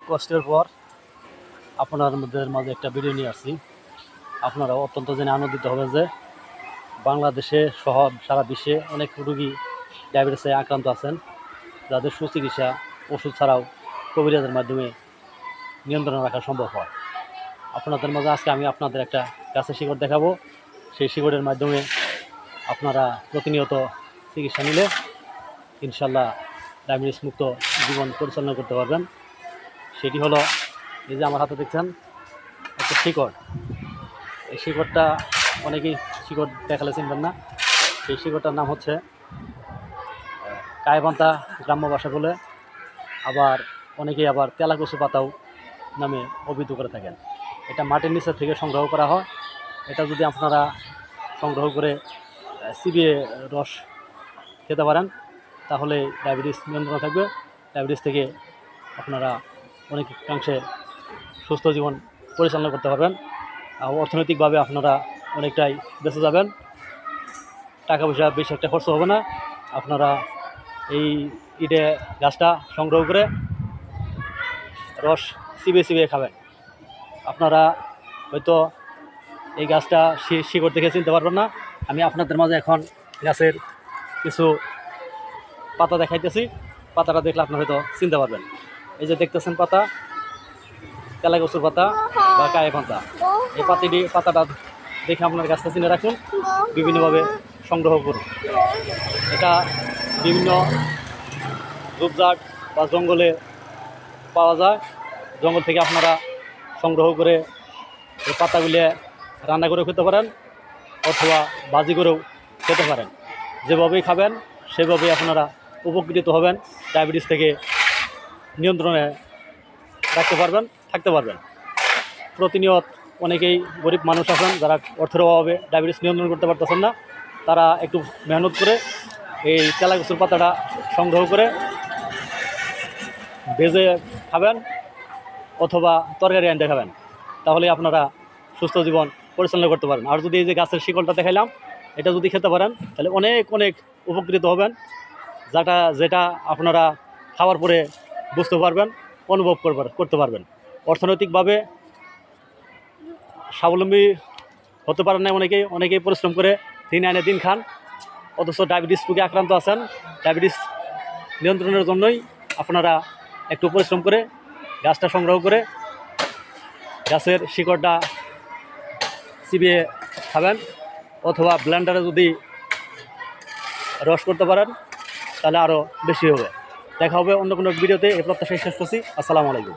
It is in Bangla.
কষ্টের পর আপনাদের মাঝে একটা ভিডিও নিয়ে আসছি। আপনারা অত্যন্ত জেনে আনন্দিত হবে যে বাংলাদেশে সহ সারা বিশ্বে অনেক রোগী ডায়াবেটিসে আক্রান্ত আছেন, যাদের সুচিকিৎসা ওষুধ ছাড়াও কবিরাজের মাধ্যমে নিয়ন্ত্রণে রাখা সম্ভব হয়। আপনাদের মাঝে আজকে আমি আপনাদের একটা গাছের শিকড় দেখাবো। সেই শিকড়ের মাধ্যমে আপনারা প্রতিনিয়ত চিকিৎসা নিলে ইনশাল্লাহ ডায়াবেটিস মুক্ত জীবন পরিচালনা করতে পারবেন। সেটি হলো এই যে আমার হাতে দেখছেন একটা শিকড়। এই শিকড়টা অনেকেই শিকড় দেখালে চিনবেন না। সেই শিকড়টার নাম হচ্ছে কায়বান্তা গ্রাম্য ভাষা বলে, আবার অনেকেই আবার তেলাকুচু পাতাও নামে অভিহিত করে থাকেন। এটা মাটির নিচে থেকে সংগ্রহ করা হয়। এটা যদি আপনারা সংগ্রহ করে চিবিয়ে রস খেতে পারেন তাহলে ডায়াবেটিস নিয়ন্ত্রণে থাকবে। ডায়াবেটিস থেকে আপনারা অনেকাংশে সুস্থ জীবন পরিচালনা করতে পারবেন। অর্থনৈতিকভাবে আপনারা অনেকটাই বেঁচে যাবেন। টাকা পয়সা বেশি একটা খরচ হবে না। আপনারা এই ইটে গাছটা সংগ্রহ করে রস চিবিয়ে খাবেন। আপনারা হয়তো এই গাছটা শিকড় দেখে চিনতে পারবেন না। আমি আপনাদের মাঝে এখন গাছের কিছু পাতা দেখাইতেছি। পাতাটা দেখলে আপনারা হয়তো চিনতে পারবেন। এই যে দেখতেছেন পাতা, তেলাকুচুর পাতা বা কায়বান্তা। এই পাতাটা দেখে আপনার গাছটা চিনে রাখুন, বিভিন্নভাবে সংগ্রহ করুন। এটা বিভিন্ন ঝোপঝাড় বা জঙ্গলে পাওয়া যায়। জঙ্গল থেকে আপনারা সংগ্রহ করে এই পাতাগুলি রান্না করে খেতে পারেন অথবা ভাজি করেও খেতে পারেন। যেভাবেই খাবেন সেভাবেই আপনারা উপকৃত হবেন, ডায়াবেটিস থেকে নিয়ন্ত্রণে থাকতে পারবেন। প্রতিনিয়ত অনেকেই গরিব মানুষ আছেন যারা অর্থের অভাবে ডায়াবেটিস নিয়ন্ত্রণ করতে পারতেছেন না। তারা একটু মেহনত করে এই তেলাকুচুর পাতাটা সংগ্রহ করে ভেজে খাবেন অথবা তরকারি আনতে খাবেন, তাহলে আপনারা সুস্থ জীবন পরিচালনা করতে পারেন। আর যদি এই যে গাছের শিকড়টা দেখাইলাম এটা যদি খেতে পারেন তাহলে অনেক উপকৃত হবেন, যেটা আপনারা খাওয়ার পরে বুঝতে পারবেন, অনুভব করতে পারবেন। অর্থনৈতিকভাবে স্বাবলম্বী হতে পারেন না অনেকেই পরিশ্রম করে দিন আনে দিন খান, অথচ ডায়াবেটিস রোগে আক্রান্ত আছেন। ডায়াবেটিস নিয়ন্ত্রণের জন্যই আপনারা একটু পরিশ্রম করে গাছটা সংগ্রহ করে গাছের শিকড়টা চিবিয়ে খাবেন অথবা ব্লেন্ডারে যদি রস করতে পারেন তাহলে আরও বেশি হবে। দেখা হবে অন্য কোনো ভিডিওতে। এই প্রত্যাশায় শেষ করছি। আসসালামু আলাইকুম।